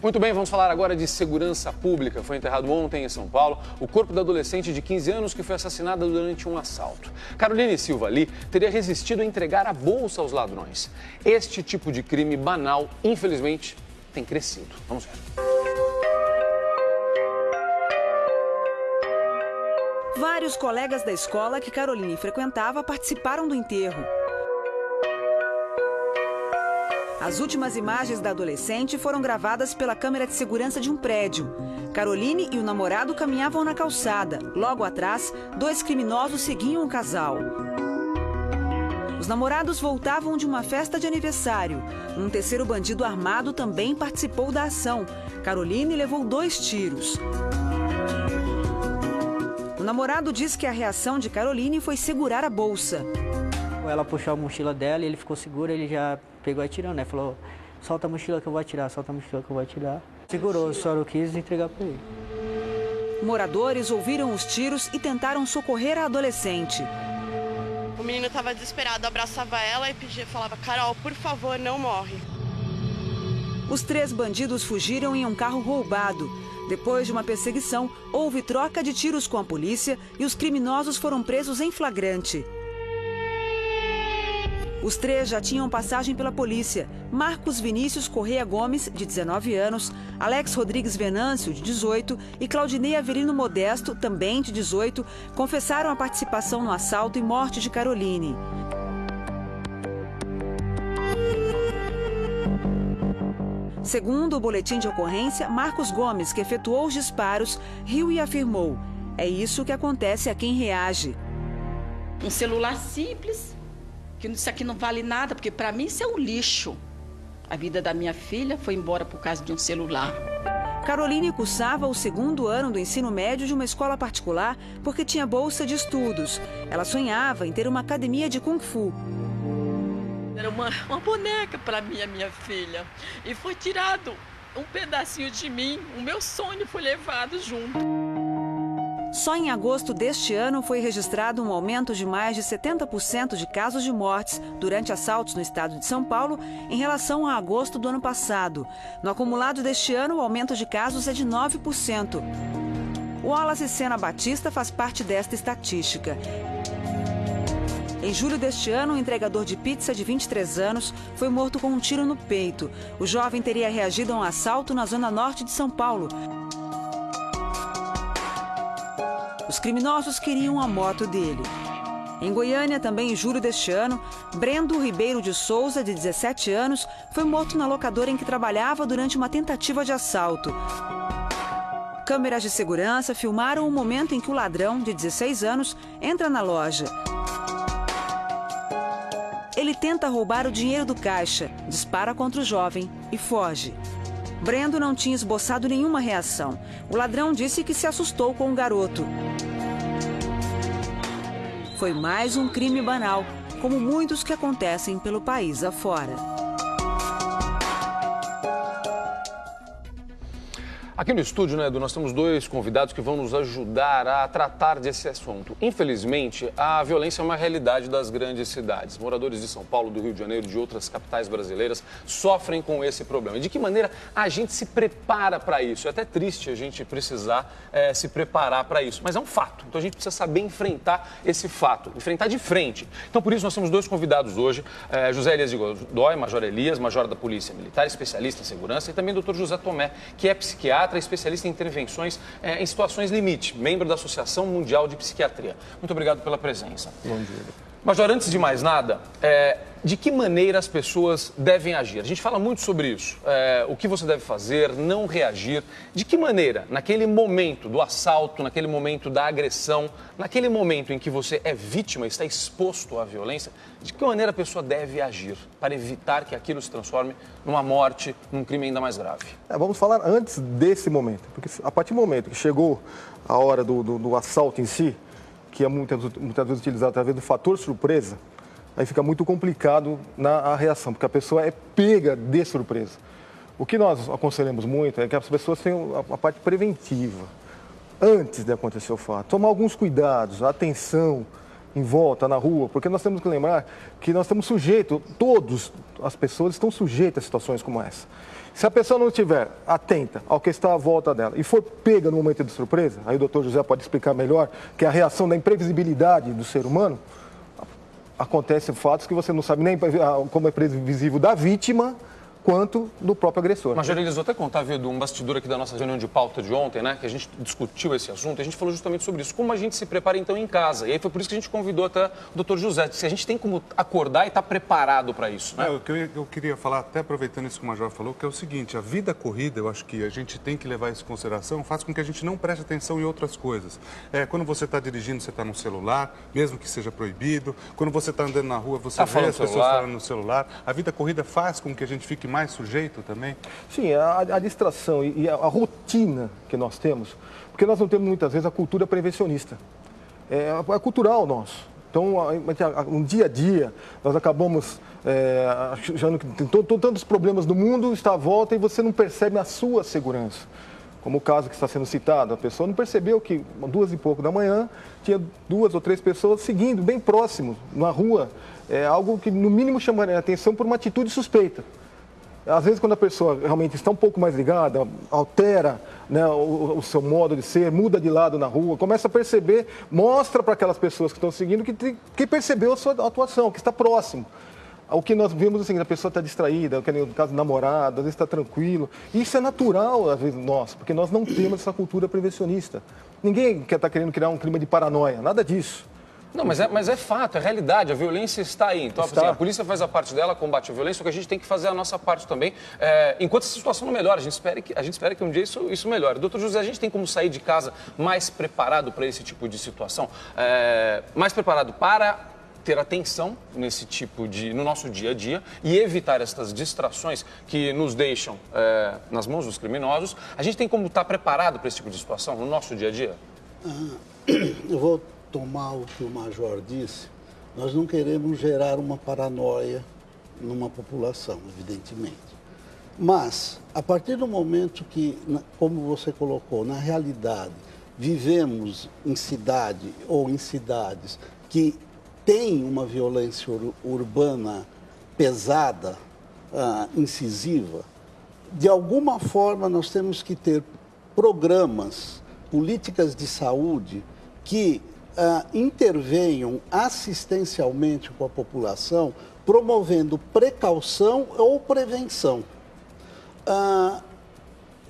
Muito bem, vamos falar agora de segurança pública. Foi enterrado ontem em São Paulo o corpo da adolescente de 15 anos que foi assassinada durante um assalto. Caroline Silva ali teria resistido a entregar a bolsa aos ladrões. Este tipo de crime banal, infelizmente, tem crescido. Vamos ver. Vários colegas da escola que Caroline frequentava participaram do enterro. As últimas imagens da adolescente foram gravadas pela câmera de segurança de um prédio. Caroline e o namorado caminhavam na calçada. Logo atrás, 2 criminosos seguiam o casal. Os namorados voltavam de uma festa de aniversário. Um terceiro bandido armado também participou da ação. Caroline levou 2 tiros. O namorado diz que a reação de Caroline foi segurar a bolsa. Ela puxou a mochila dela e ele ficou seguro, ele já pegou atirando, né? Falou, solta a mochila que eu vou atirar, solta a mochila que eu vou atirar. Segurou, só não quis entregar para ele. Moradores ouviram os tiros e tentaram socorrer a adolescente. O menino estava desesperado, abraçava ela e falava, Carol, por favor, não morre. Os 3 bandidos fugiram em um carro roubado. Depois de uma perseguição, houve troca de tiros com a polícia e os criminosos foram presos em flagrante. Os 3 já tinham passagem pela polícia. Marcos Vinícius Correia Gomes, de 19 anos, Alex Rodrigues Venâncio, de 18, e Claudinei Averino Modesto, também de 18, confessaram a participação no assalto e morte de Caroline. Segundo o boletim de ocorrência, Marcos Gomes, que efetuou os disparos, riu e afirmou: é isso que acontece a quem reage. Um celular simples, que isso aqui não vale nada, porque para mim isso é um lixo. A vida da minha filha foi embora por causa de um celular. Caroline cursava o 2º ano do ensino médio de uma escola particular porque tinha bolsa de estudos. Ela sonhava em ter uma academia de Kung Fu. Era uma boneca para mim, a minha filha. E foi tirado um pedacinho de mim, o meu sonho foi levado junto. Só em agosto deste ano foi registrado um aumento de mais de 70% de casos de mortes durante assaltos no estado de São Paulo em relação a agosto do ano passado. No acumulado deste ano, o aumento de casos é de 9%. O Wallace Sena Batista faz parte desta estatística. Em julho deste ano, um entregador de pizza de 23 anos foi morto com um tiro no peito. O jovem teria reagido a um assalto na zona norte de São Paulo. Os criminosos queriam a moto dele. Em Goiânia, também em julho deste ano, Brendo Ribeiro de Souza, de 17 anos, foi morto na locadora em que trabalhava durante uma tentativa de assalto. Câmeras de segurança filmaram o momento em que o ladrão, de 16 anos, entra na loja. Ele tenta roubar o dinheiro do caixa, dispara contra o jovem e foge. Brendo não tinha esboçado nenhuma reação. O ladrão disse que se assustou com o garoto. Foi mais um crime banal, como muitos que acontecem pelo país afora. Aqui no estúdio, né, Edu, nós temos 2 convidados que vão nos ajudar a tratar desse assunto. Infelizmente, a violência é uma realidade das grandes cidades. Moradores de São Paulo, do Rio de Janeiro, de outras capitais brasileiras, sofrem com esse problema. E de que maneira a gente se prepara para isso? É até triste a gente precisar se preparar para isso, mas é um fato. Então a gente precisa saber enfrentar esse fato, enfrentar de frente. Então por isso nós temos 2 convidados hoje, José Elias de Godoy, Major Elias, Major da Polícia Militar, especialista em segurança, e também o Dr. José Tomé, que é psiquiatra, especialista em intervenções em situações limite, membro da Associação Mundial de Psiquiatria. Muito obrigado pela presença. Bom dia. Major, antes de mais nada, de que maneira as pessoas devem agir? A gente fala muito sobre isso. O que você deve fazer, não reagir. De que maneira, naquele momento do assalto, naquele momento da agressão, naquele momento em que você é vítima, está exposto à violência, de que maneira a pessoa deve agir para evitar que aquilo se transforme numa morte, num crime ainda mais grave? Vamos falar antes desse momento, porque a partir do momento que chegou a hora do assalto em si, que é muitas vezes utilizado através do fator surpresa, aí fica muito complicado a reação, porque a pessoa é pega de surpresa. O que nós aconselhamos muito é que as pessoas tenham a parte preventiva, antes de acontecer o fato. Tomar alguns cuidados, atenção, em volta, na rua, porque nós temos que lembrar que nós estamos sujeitos, todas as pessoas estão sujeitas a situações como essa. Se a pessoa não estiver atenta ao que está à volta dela e for pega no momento de surpresa, aí o doutor José pode explicar melhor, que é a reação da imprevisibilidade do ser humano, acontecem fatos que você não sabe nem como é previsível da vítima, quanto do próprio agressor. Major Elias, vou até contar, viu, um bastidor aqui da nossa reunião de pauta de ontem, né, que a gente discutiu esse assunto, e a gente falou justamente sobre isso, como a gente se prepara então em casa. E aí foi por isso que a gente convidou até o Dr. José, se a gente tem como acordar e estar preparado para isso, né? Eu queria falar, até aproveitando isso que o Major falou, que é o seguinte, a vida corrida, eu acho que a gente tem que levar isso em consideração, faz com que a gente não preste atenção em outras coisas. Quando você está dirigindo, você está no celular, mesmo que seja proibido. Quando você está andando na rua, você vê as pessoas falando no celular. A vida corrida faz com que a gente fique mais sujeito também? Sim, a distração e a rotina que nós temos, porque nós não temos muitas vezes a cultura prevencionista. É cultural nosso. Então, no dia a dia, nós acabamos achando que tem tantos problemas no mundo, está à volta e você não percebe a sua segurança. Como o caso que está sendo citado, a pessoa não percebeu que 2 e pouco da manhã tinha 2 ou 3 pessoas seguindo, bem próximo, na rua. É algo que, no mínimo, chamaria a atenção por uma atitude suspeita. Às vezes, quando a pessoa realmente está um pouco mais ligada, altera, né, o seu modo de ser, muda de lado na rua, começa a perceber, mostra para aquelas pessoas que estão seguindo que percebeu a sua atuação, que está próximo. O que nós vemos é o seguinte, a pessoa está distraída, no caso namorado, às vezes está tranquilo. Isso é natural, às vezes, nosso, porque nós não temos essa cultura prevencionista. Ninguém está querendo criar um clima de paranoia, nada disso. Não, mas é fato, é realidade, a violência está aí. Então, assim, a polícia faz a parte dela, combate a violência, só que a gente tem que fazer a nossa parte também. Enquanto essa situação não melhora, a gente espera que um dia isso melhore. Doutor José, a gente tem como sair de casa mais preparado para esse tipo de situação? Mais preparado para ter atenção no nosso dia a dia e evitar essas distrações que nos deixam nas mãos dos criminosos. A gente tem como estar preparado para esse tipo de situação no nosso dia a dia? Eu vou tomar o que o Major disse. Nós não queremos gerar uma paranoia numa população, evidentemente. Mas, a partir do momento que, como você colocou, na realidade, vivemos em cidade ou em cidades que têm uma violência urbana pesada, incisiva, de alguma forma nós temos que ter programas, políticas de saúde que intervenham assistencialmente com a população, promovendo precaução ou prevenção.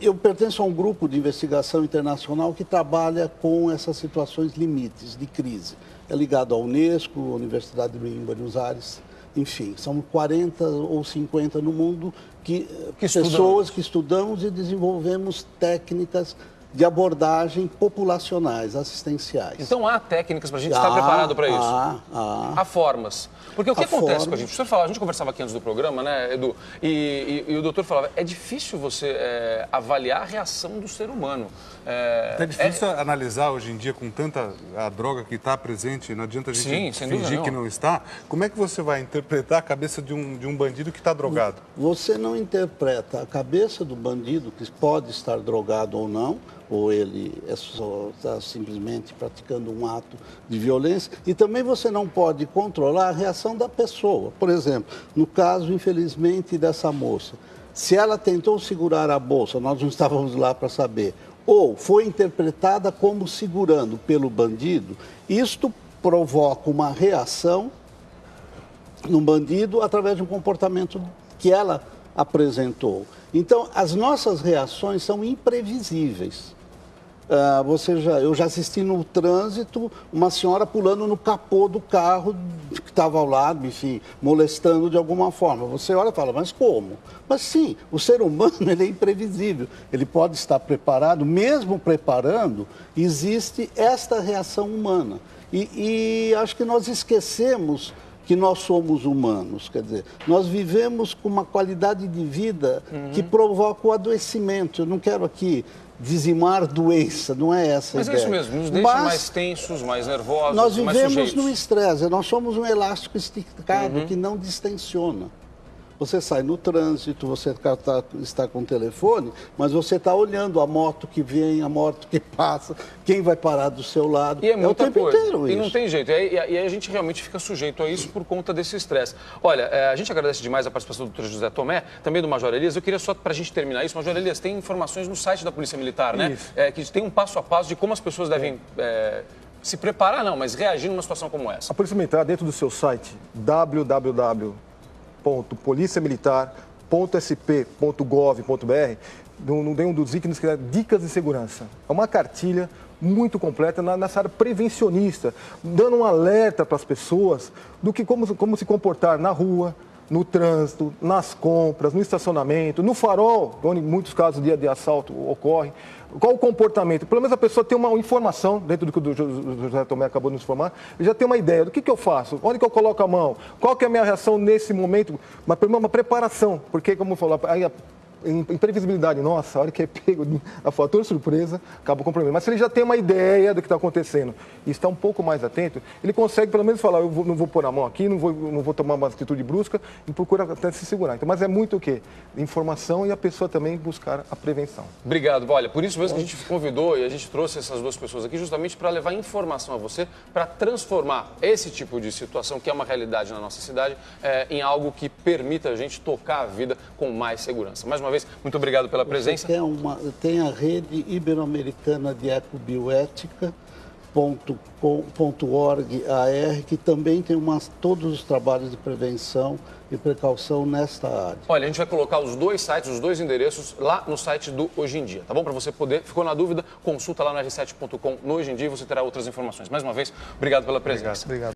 Eu pertenço a um grupo de investigação internacional que trabalha com essas situações limites de crise. É ligado à Unesco, à Universidade de Buenos Aires, enfim, são 40 ou 50 no mundo pessoas que estudamos e desenvolvemos técnicas de abordagem populacionais, assistenciais. Então há técnicas para a gente estar preparado para isso? Há formas. Porque o que acontece com a gente? O senhor falava, a gente conversava aqui antes do programa, né, Edu? E o doutor falava, é difícil você avaliar a reação do ser humano. É difícil analisar hoje em dia com tanta a droga que está presente, não adianta a gente fingir que não está. Como é que você vai interpretar a cabeça de um bandido que está drogado? Você não interpreta a cabeça do bandido, que pode estar drogado ou não, ou ele está simplesmente praticando um ato de violência, e também você não pode controlar a reação da pessoa. Por exemplo, no caso, infelizmente, dessa moça, se ela tentou segurar a bolsa, nós não estávamos lá para saber, ou foi interpretada como segurando pelo bandido, isto provoca uma reação no bandido através de um comportamento que ela apresentou. Então, as nossas reações são imprevisíveis. Eu já assisti no trânsito uma senhora pulando no capô do carro que estava ao lado, enfim, molestando de alguma forma. Você olha e fala, mas como? Mas sim, o ser humano ele é imprevisível. Ele pode estar preparado, mesmo preparando, existe esta reação humana. E acho que nós esquecemos que nós somos humanos, quer dizer, nós vivemos com uma qualidade de vida que provoca o adoecimento. Eu não quero aqui dizimar doença, não é essa a ideia. Mas é isso mesmo, nos deixa mais tensos, mais nervosos, nós mais sujeitos. vivemos no estresse, nós somos um elástico esticado que não distensiona. Você sai no trânsito, você está com o telefone, mas você está olhando a moto que vem, a moto que passa, quem vai parar do seu lado. E é muita o tempo coisa. inteiro isso. E não tem jeito. E aí a gente realmente fica sujeito a isso por conta desse estresse. Olha, a gente agradece demais a participação do Dr. José Tomé, também do Major Elias. Eu queria só, para a gente terminar isso, Major Elias, tem informações no site da Polícia Militar, né? Que tem um passo a passo de como as pessoas devem se preparar, não, mas reagir numa situação como essa. A Polícia Militar, dentro do seu site, www.policiamilitar.sp.gov.br, não tem um dos ícones que é Dicas de Segurança. É uma cartilha muito completa nessa área prevencionista, dando um alerta para as pessoas do que como se comportar na rua, no trânsito, nas compras, no estacionamento, no farol, onde muitos casos de assalto ocorrem. Qual o comportamento? Pelo menos a pessoa tem uma informação, dentro do que o José Tomé acabou de nos informar, ele já tem uma ideia do que eu faço, onde que eu coloco a mão, qual que é a minha reação nesse momento, uma preparação, porque, como eu falei, a imprevisibilidade nossa, a hora que é pego a fator surpresa, acaba com o problema. Mas se ele já tem uma ideia do que está acontecendo e está um pouco mais atento, ele consegue pelo menos falar, não vou pôr a mão aqui, não vou tomar uma atitude brusca e procura até se segurar. Então, mas é muito o quê? Informação e a pessoa também buscar a prevenção. Obrigado. Olha, por isso mesmo que a gente convidou e a gente trouxe essas duas pessoas aqui justamente para levar informação a você, para transformar esse tipo de situação, que é uma realidade na nossa cidade, em algo que permita a gente tocar a vida com mais segurança. Mais uma vez, muito obrigado pela presença. Tem a rede ibero-americana de ecobioética.org.ar, que também tem todos os trabalhos de prevenção e precaução nesta área. Olha, a gente vai colocar os dois sites, os dois endereços lá no site do Hoje em Dia, tá bom? Para você poder, ficou na dúvida, consulta lá no r7.com no Hoje em Dia e você terá outras informações. Mais uma vez, obrigado pela presença. Obrigado.